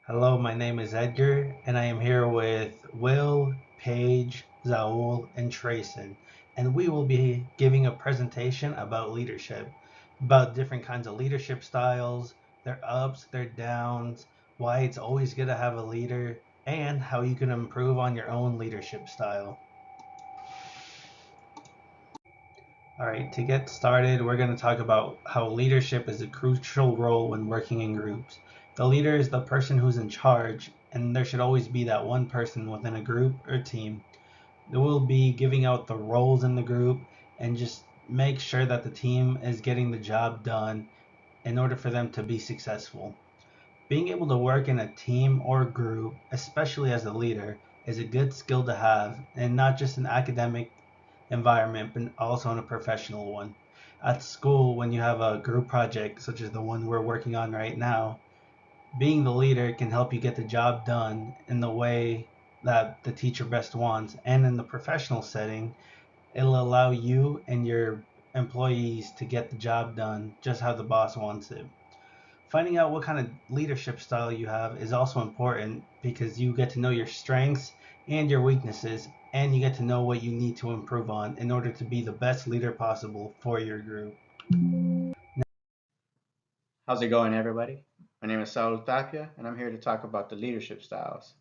Hello, my name is Edgar, and I am here with Will, Paige, Zaul, and Trayson. And we will be giving a presentation about leadership, about different kinds of leadership styles, their ups, their downs, why it's always good to have a leader, and how you can improve on your own leadership style. All right, to get started, we're going to talk about how leadership is a crucial role when working in groups. The leader is the person who's in charge, and there should always be that one person within a group or team. They will be giving out the roles in the group and just make sure that the team is getting the job done in order for them to be successful. Being able to work in a team or group, especially as a leader, is a good skill to have, and not just an academic environment, but also in a professional one. At school, when you have a group project such as the one we're working on right now, being the leader can help you get the job done in the way that the teacher best wants. And in the professional setting, it'll allow you and your employees to get the job done just how the boss wants it. Finding out what kind of leadership style you have is also important because you get to know your strengths and your weaknesses, and you get to know what you need to improve on in order to be the best leader possible for your group. How's it going, everybody? My name is Saul Tapia, and I'm here to talk about the leadership styles.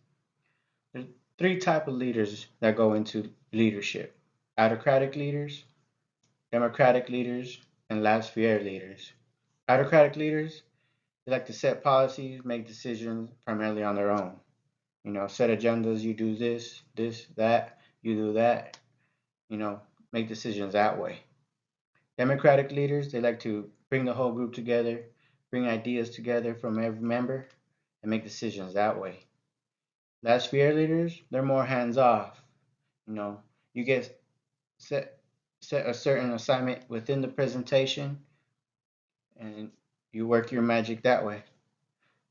There's three type of leaders that go into leadership: autocratic leaders, democratic leaders, and laissez-faire leaders. Autocratic leaders, they like to set policies, make decisions primarily on their own. Set agendas. You do this, that. You do that. You know, make decisions that way. Democratic leaders, they like to bring the whole group together, bring ideas together from every member, and make decisions that way. Last fear leaders, they're more hands off. You know, you get set set a certain assignment within the presentation, and you work your magic that way.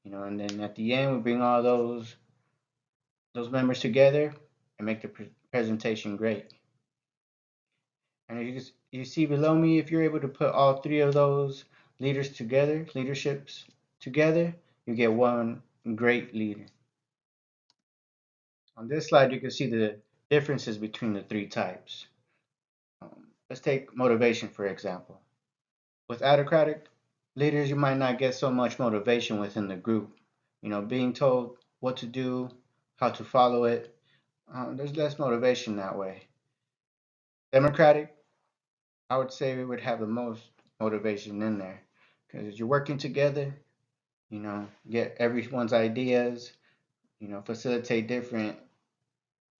And then at the end, we bring all those members together and make the presentation great. And you see below me, if you're able to put all three of those leaderships together, you get one great leader. On this slide, you can see the differences between the three types. Let's take motivation, for example. With autocratic leaders, you might not get so much motivation within the group. Being told what to do, how to follow it, there's less motivation that way. Democratic, I would say we would have the most motivation in there because you're working together, get everyone's ideas, facilitate different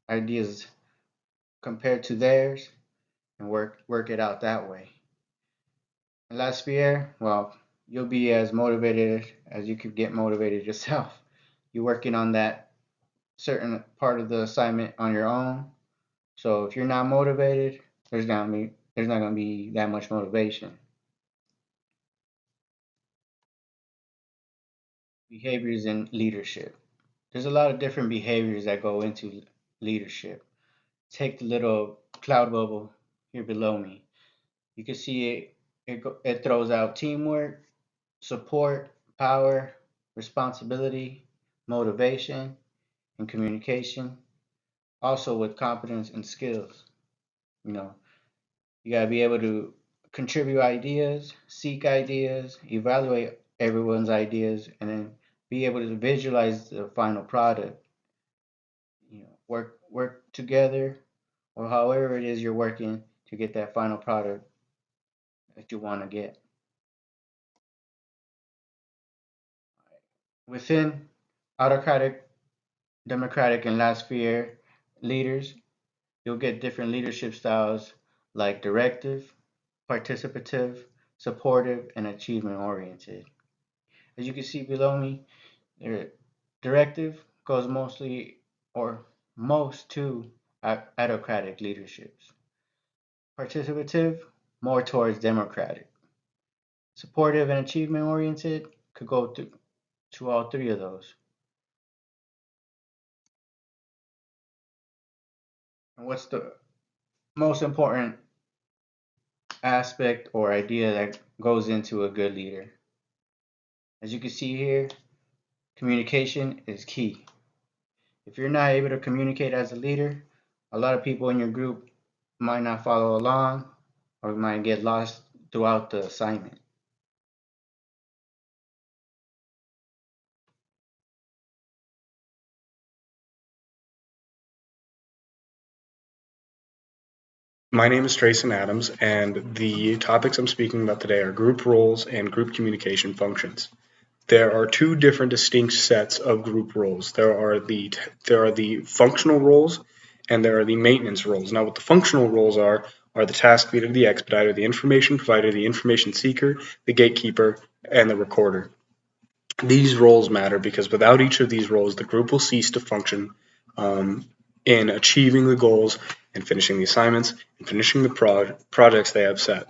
ideas compared to theirs and work it out that way. And last year, well, you'll be as motivated as you could get motivated yourself. You're working on that certain part of the assignment on your own. So if you're not motivated, there's not gonna be that much motivation. Behaviors in leadership. There's a lot of different behaviors that go into leadership. Take the little cloud bubble here below me. You can see it throws out teamwork, support, power, responsibility, motivation, and communication. Also with competence and skills. You know, you gotta be able to contribute ideas, seek ideas, evaluate everyone's ideas, and then be able to visualize the final product. Work together, or however it is you're working to get that final product that you want to get. Within autocratic, democratic, and laissez-faire leaders, you'll get different leadership styles like directive, participative, supportive, and achievement oriented. As you can see below me, directive goes mostly or most to autocratic leaderships. Participative, more towards democratic. Supportive and achievement oriented could go to all three of those. And what's the most important aspect or idea that goes into a good leader? As you can see here, Communication is key. If you're not able to communicate as a leader, a lot of people in your group might not follow along or might get lost throughout the assignment. My name is Trayson Adams, and the topics I'm speaking about today are group roles and group communication functions. There are two different distinct sets of group roles. There are the functional roles and there are the maintenance roles. Now, what the functional roles are the task leader, the expediter, the information provider, the information seeker, the gatekeeper, and the recorder. These roles matter because without each of these roles, the group will cease to function um, in achieving the goals and finishing the assignments and finishing the projects they have set.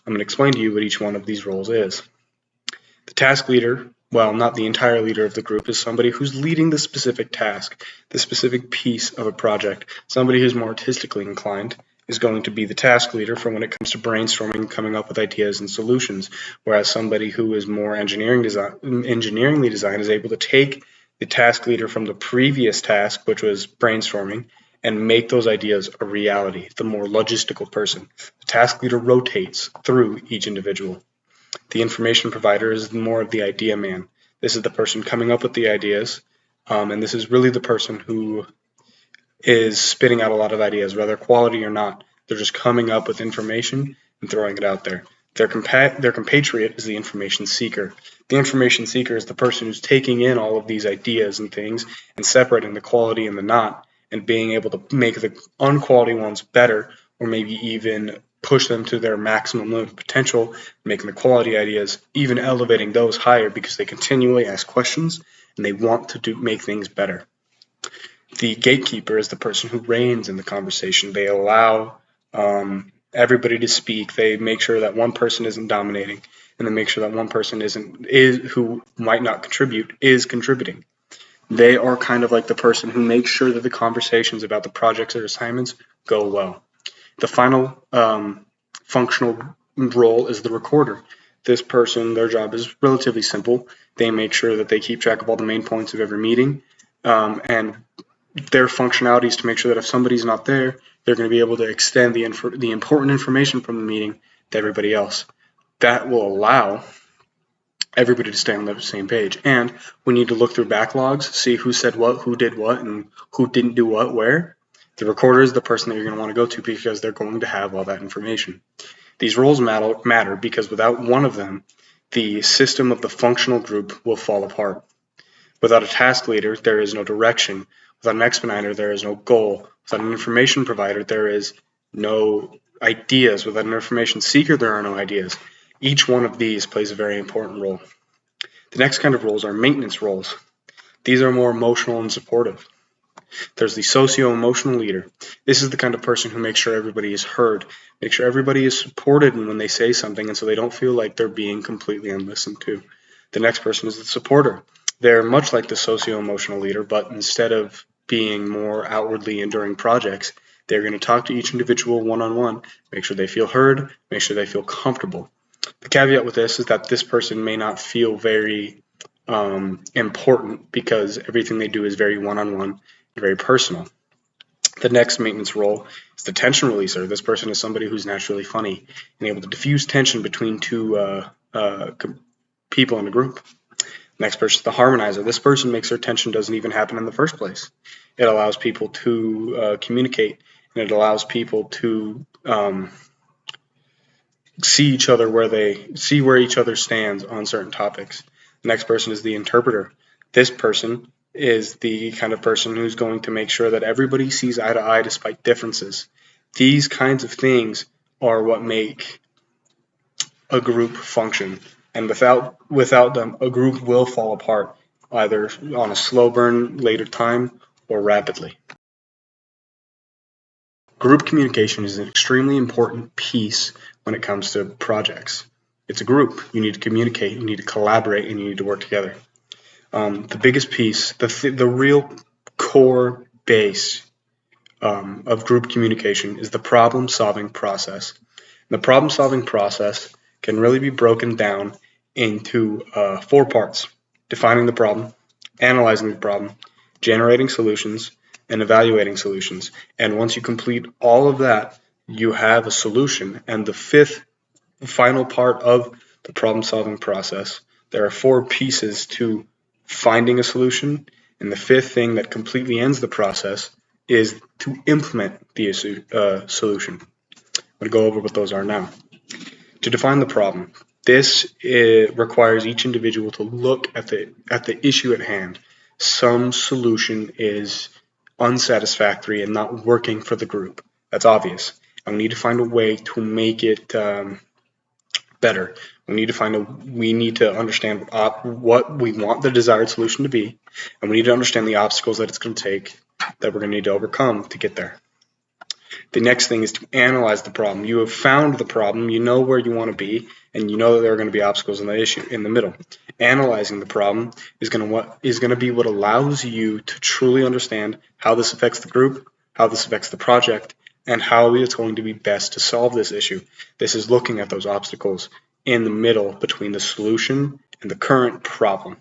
I'm going to explain to you what each one of these roles is. The task leader, well, not the entire leader of the group, is somebody who's leading the specific task, the specific piece of a project. Somebody who's more artistically inclined is going to be the task leader for when it comes to brainstorming, coming up with ideas and solutions, whereas somebody who is more engineeringly designed is able to take the task leader from the previous task, which was brainstorming, and make those ideas a reality, the more logistical person. The task leader rotates through each individual. The information provider is more of the idea man. This is the person coming up with the ideas, and this is really the person who is spitting out a lot of ideas, whether quality or not. They're just coming up with information and throwing it out there. Their compatriot is the information seeker. The information seeker is the person who's taking in all of these ideas and things and separating the quality and the not, and being able to make the unquality ones better, or maybe even push them to their maximum limit of potential, making the quality ideas, even elevating those higher because they continually ask questions and they want to make things better. The gatekeeper is the person who reigns in the conversation. They allow everybody to speak. They make sure that one person isn't dominating, and they make sure that one person who might not contribute is contributing. They are kind of like the person who makes sure that the conversations about the projects or assignments go well. The final functional role is the recorder. This person, their job is relatively simple. They make sure that they keep track of all the main points of every meeting, and their functionality is to make sure that if somebody's not there, they're going to be able to extend the important information from the meeting to everybody else. That will allow everybody to stay on the same page. And we need to look through backlogs, see who said what, who did what, and who didn't do what, where. The recorder is the person that you're going to want to go to because they're going to have all that information. These roles matter because without one of them, the system of the functional group will fall apart. Without a task leader, there is no direction. Without an expediter, there is no goal. Without an information provider, there is no ideas. Without an information seeker, there are no ideas. Each one of these plays a very important role. The next kind of roles are maintenance roles. These are more emotional and supportive. There's the socio-emotional leader. This is the kind of person who makes sure everybody is heard, makes sure everybody is supported when they say something, and so they don't feel like they're being completely unlistened to. The next person is the supporter. They're much like the socio-emotional leader, but instead of being more outwardly and during projects, they're going to talk to each individual one-on-one, make sure they feel heard, make sure they feel comfortable. The caveat with this is that this person may not feel very important because everything they do is very one-on-one and very personal. The next maintenance role is the tension releaser. This person is somebody who's naturally funny and able to diffuse tension between two people in a group. Next person is the harmonizer. This person makes sure tension doesn't even happen in the first place. It allows people to communicate, and it allows people to see where each other stands on certain topics. The next person is the interpreter. This person is the kind of person who's going to make sure that everybody sees eye to eye despite differences. These kinds of things are what make a group function, and without them, a group will fall apart, either on a slow burn later time or rapidly. Group communication is an extremely important piece when it comes to projects. It's a group. You need to communicate, you need to collaborate, and you need to work together. The biggest piece, the real core base of group communication is the problem-solving process. The problem-solving process can really be broken down into 4 parts: defining the problem, analyzing the problem, generating solutions, and evaluating solutions. And once you complete all of that, you have a solution. And the fifth final part of the problem solving process, there are 4 pieces to finding a solution. And the fifth thing that completely ends the process is to implement the solution. I'm going to go over what those are now. To define the problem, this requires each individual to look at the issue at hand. Some solution is unsatisfactory and not working for the group. That's obvious. And we need to find a way to make it better. We need to understand what we want the desired solution to be, and we need to understand the obstacles that it's going to take, that we're going to need to overcome to get there. The next thing is to analyze the problem. You have found the problem, you know where you want to be, and you know that there are going to be obstacles in the issue in the middle. Analyzing the problem is going to be what allows you to truly understand how this affects the group, how this affects the project, and how it's going to be best to solve this issue. This is looking at those obstacles in the middle between the solution and the current problem.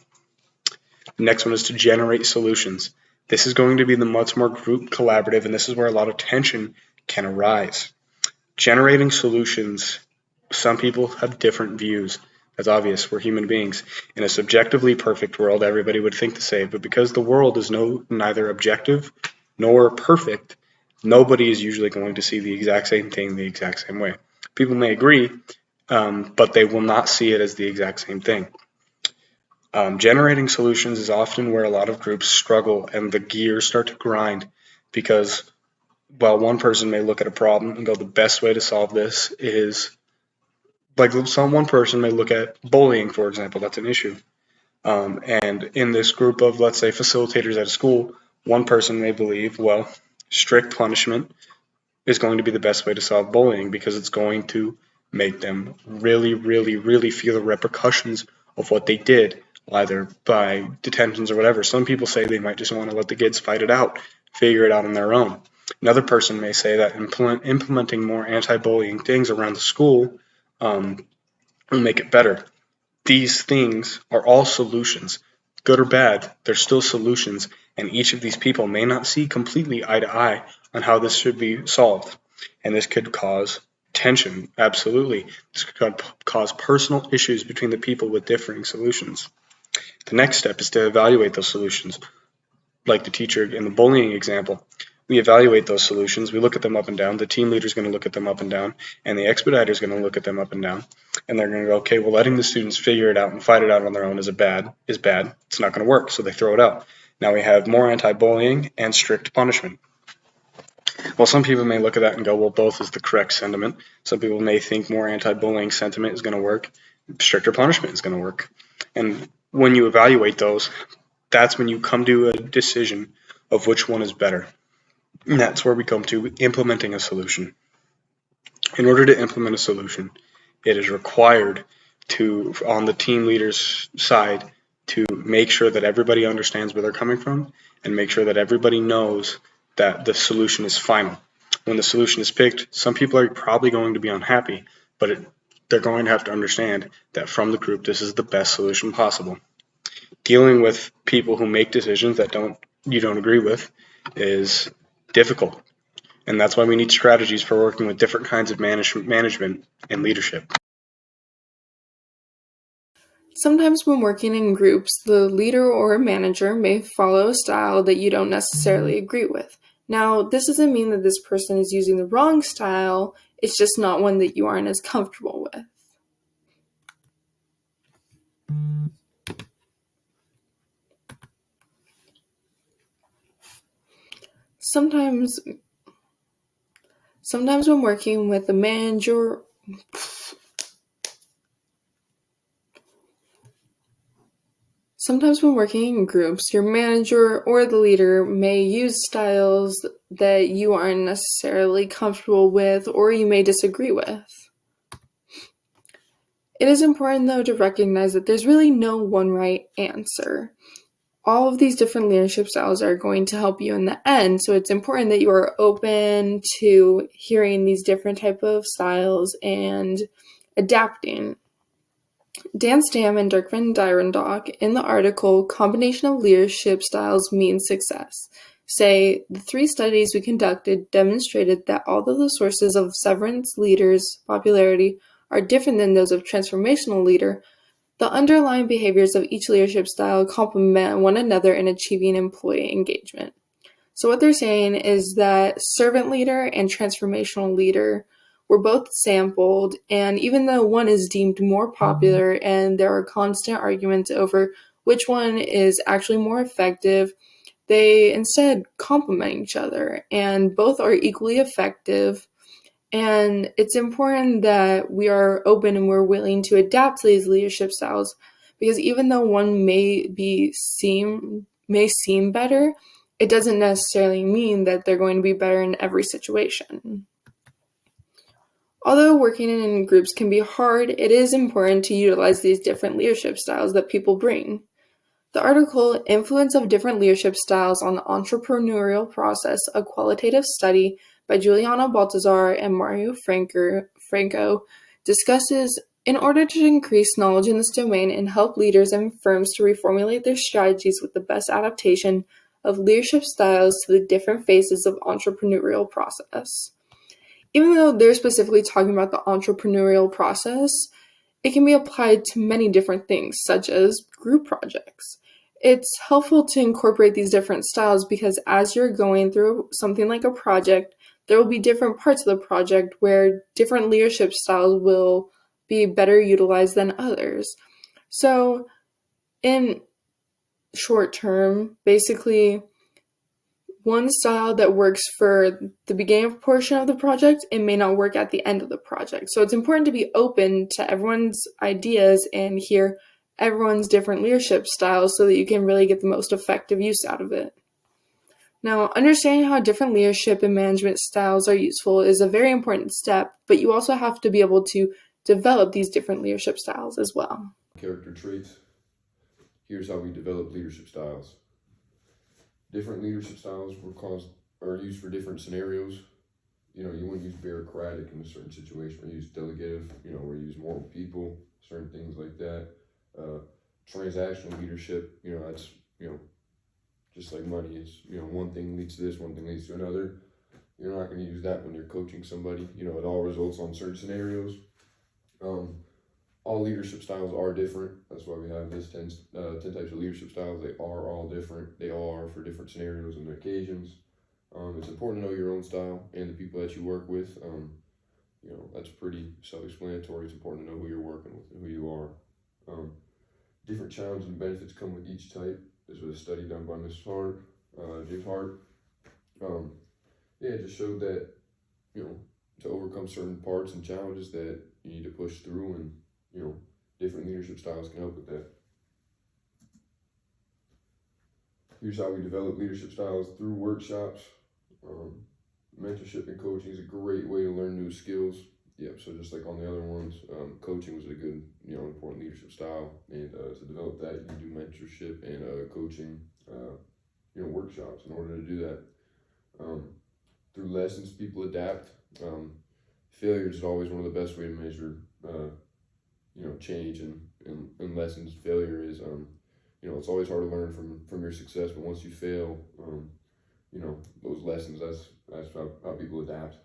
The next one is to generate solutions. This is going to be the much more group collaborative, and this is where a lot of tension can arise. Generating solutions, some people have different views. That's obvious. We're human beings. In a subjectively perfect world, everybody would think the same, but because the world is neither objective nor perfect, nobody is usually going to see the exact same thing the exact same way. People may agree, but they will not see it as the exact same thing. Generating solutions is often where a lot of groups struggle and the gears start to grind, because while one person may look at a problem and go, the best way to solve this is, like, one person may look at bullying, for example. That's an issue. And in this group of, let's say, facilitators at a school, one person may believe, well, strict punishment is going to be the best way to solve bullying, because it's going to make them really, really, really feel the repercussions of what they did, either by detentions or whatever. Some people say they might just want to let the kids fight it out, figure it out on their own. Another person may say that implementing more anti-bullying things around the school will make it better. These things are all solutions. Good or bad, they're still solutions, and each of these people may not see completely eye to eye on how this should be solved. And this could cause tension, absolutely. This could cause personal issues between the people with differing solutions. The next step is to evaluate those solutions. Like the teacher in the bullying example, we evaluate those solutions. We look at them up and down. The team leader is going to look at them up and down, and the expediter is going to look at them up and down. And they're going to go, okay, well, letting the students figure it out and fight it out on their own is bad. It's not going to work, so they throw it out. Now we have more anti-bullying and strict punishment. Well, some people may look at that and go, well, both is the correct sentiment. Some people may think more anti-bullying sentiment is going to work. Stricter punishment is going to work. And when you evaluate those, that's when you come to a decision of which one is better. And that's where we come to implementing a solution. In order to implement a solution, it is required to, on the team leader's side, to make sure that everybody understands where they're coming from and make sure that everybody knows that the solution is final. When the solution is picked, some people are probably going to be unhappy, but they're going to have to understand that from the group, this is the best solution possible. Dealing with people who make decisions that you don't agree with is difficult. And that's why we need strategies for working with different kinds of management and leadership. Sometimes when working in groups, the leader or manager may follow a style that you don't necessarily agree with. Now, this doesn't mean that this person is using the wrong style, it's just not one that you aren't as comfortable with. Sometimes when working with a manager, Sometimes when working in groups, your manager or the leader may use styles that you aren't necessarily comfortable with or you may disagree with. It is important, though, to recognize that there's really no one right answer. All of these different leadership styles are going to help you in the end, so it's important that you are open to hearing these different type of styles and adapting. Dan Stam and Dirk van Dierendock, in the article Combination of Leadership Styles Means Success, say the 3 studies we conducted demonstrated that although the sources of severance leaders' popularity are different than those of transformational leader, the underlying behaviors of each leadership style complement one another in achieving employee engagement. So what they're saying is that servant leader and transformational leader were both sampled, and even though one is deemed more popular and there are constant arguments over which one is actually more effective, they instead complement each other, and both are equally effective. And it's important that we are open and we're willing to adapt to these leadership styles, because even though one may seem better, it doesn't necessarily mean that they're going to be better in every situation. Although working in groups can be hard, it is important to utilize these different leadership styles that people bring. The article Influence of Different Leadership Styles on the Entrepreneurial Process, a Qualitative Study by Juliana Baltazar and Mario Franco discusses in order to increase knowledge in this domain and help leaders and firms to reformulate their strategies with the best adaptation of leadership styles to the different phases of entrepreneurial process. Even though they're specifically talking about the entrepreneurial process, it can be applied to many different things, such as group projects. It's helpful to incorporate these different styles because as you're going through something like a project, there will be different parts of the project where different leadership styles will be better utilized than others. So, in short term, basically, one style that works for the beginning portion of the project, it may not work at the end of the project. So it's important to be open to everyone's ideas and hear everyone's different leadership styles so that you can really get the most effective use out of it. Now, understanding how different leadership and management styles are useful is a very important step, but you also have to be able to develop these different leadership styles as well. Character traits. Here's how we develop leadership styles. Different leadership styles are used for different scenarios. You wouldn't use bureaucratic in a certain situation, or use delegative, or use moral people, certain things like that. Transactional leadership, that's, just like money is, one thing leads to this, one thing leads to another. You're not going to use that when you're coaching somebody. It all results on certain scenarios. All leadership styles are different. That's why we have this 10 types of leadership styles. They are all different. They all are for different scenarios and occasions. It's important to know your own style and the people that you work with. That's pretty self-explanatory. It's important to know who you're working with and who you are. Different challenges and benefits come with each type. This was a study done by James Hart. It just showed that, to overcome certain parts and challenges that you need to push through, and different leadership styles can help with that. Here's how we develop leadership styles: through workshops. Mentorship and coaching is a great way to learn new skills. So just like on the other ones, coaching was a good, important leadership style, and to develop that, you can do mentorship and coaching, workshops in order to do that. Through lessons, people adapt. Failure is always one of the best way to measure, change and lessons. Failure is, it's always hard to learn from your success, but once you fail, those lessons, that's how people adapt.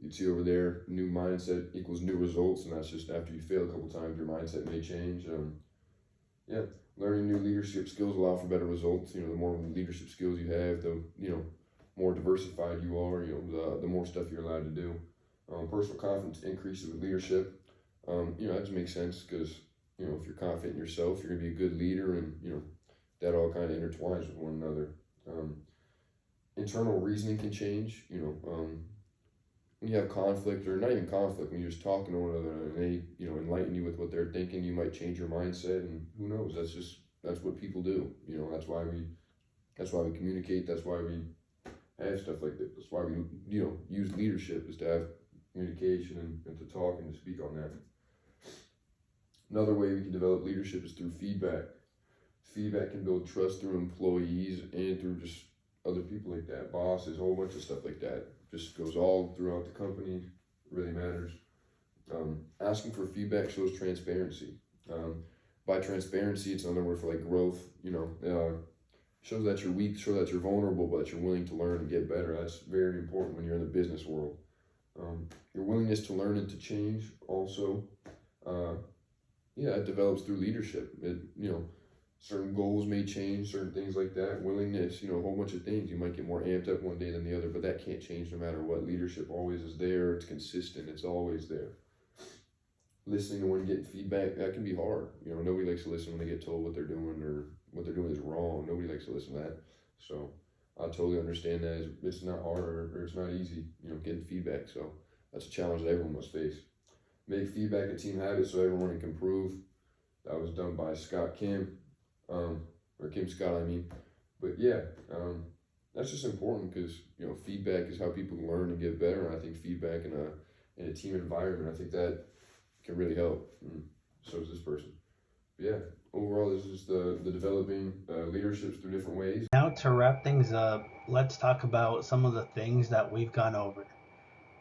You see over there, new mindset equals new results, and that's just after you fail a couple times, your mindset may change. Learning new leadership skills allow for better results. The more leadership skills you have, the more diversified you are. The more stuff you're allowed to do. Personal confidence increases with leadership. That just makes sense because if you're confident in yourself, you're gonna be a good leader, and that all kind of intertwines with one another. Internal reasoning can change. When you have conflict, or not even conflict, when you're just talking to one another and they, enlighten you with what they're thinking, you might change your mindset, and who knows? That's what people do. That's why we communicate. That's why we have stuff like that. That's why we, use leadership, is to have communication and to talk and to speak on that. Another way we can develop leadership is through feedback. Feedback can build trust through employees and through just other people like that, bosses, a whole bunch of stuff like that. Just goes all throughout the company. It really matters. Asking for feedback shows transparency. By transparency, it's another word for like growth. Shows that you're weak, show that you're vulnerable, but you're willing to learn and get better. That's very important when you're in the business world. Your willingness to learn and to change also, uh, yeah, it develops through leadership. Certain goals may change, certain things like that. Willingness, a whole bunch of things. You might get more amped up one day than the other, but that can't change no matter what. Leadership always is there. It's consistent. It's always there. Listening to when getting feedback, that can be hard. Nobody likes to listen when they get told what they're doing or what they're doing is wrong. Nobody likes to listen to that. So I totally understand that. It's not hard or it's not easy, getting feedback. So that's a challenge that everyone must face. Make feedback a team habit so everyone can improve. That was done by Scott Kim, or Kim Scott, I mean. But yeah, that's just important because feedback is how people learn and get better. And I think feedback in a team environment, I think that can really help. So is this person. But yeah, overall, this is the developing leaderships through different ways. Now, to wrap things up, let's talk about some of the things that we've gone over.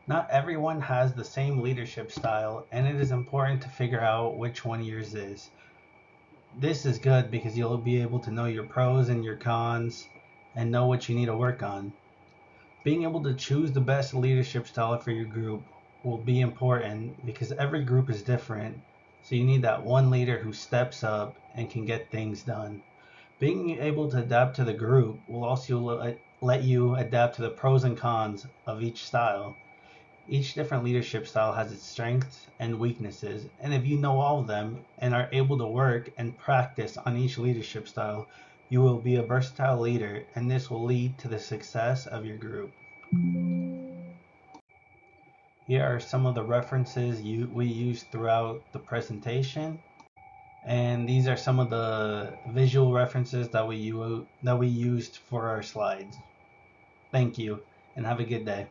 Not everyone has the same leadership style, and it is important to figure out which one yours is. This is good because you'll be able to know your pros and your cons and know what you need to work on. Being able to choose the best leadership style for your group will be important because every group is different, so you need that one leader who steps up and can get things done. Being able to adapt to the group will also let you adapt to the pros and cons of each style. Each different leadership style has its strengths and weaknesses, and if you know all of them and are able to work and practice on each leadership style, you will be a versatile leader, and this will lead to the success of your group. Here are some of the references we used throughout the presentation, and these are some of the visual references that we used for our slides. Thank you, and have a good day.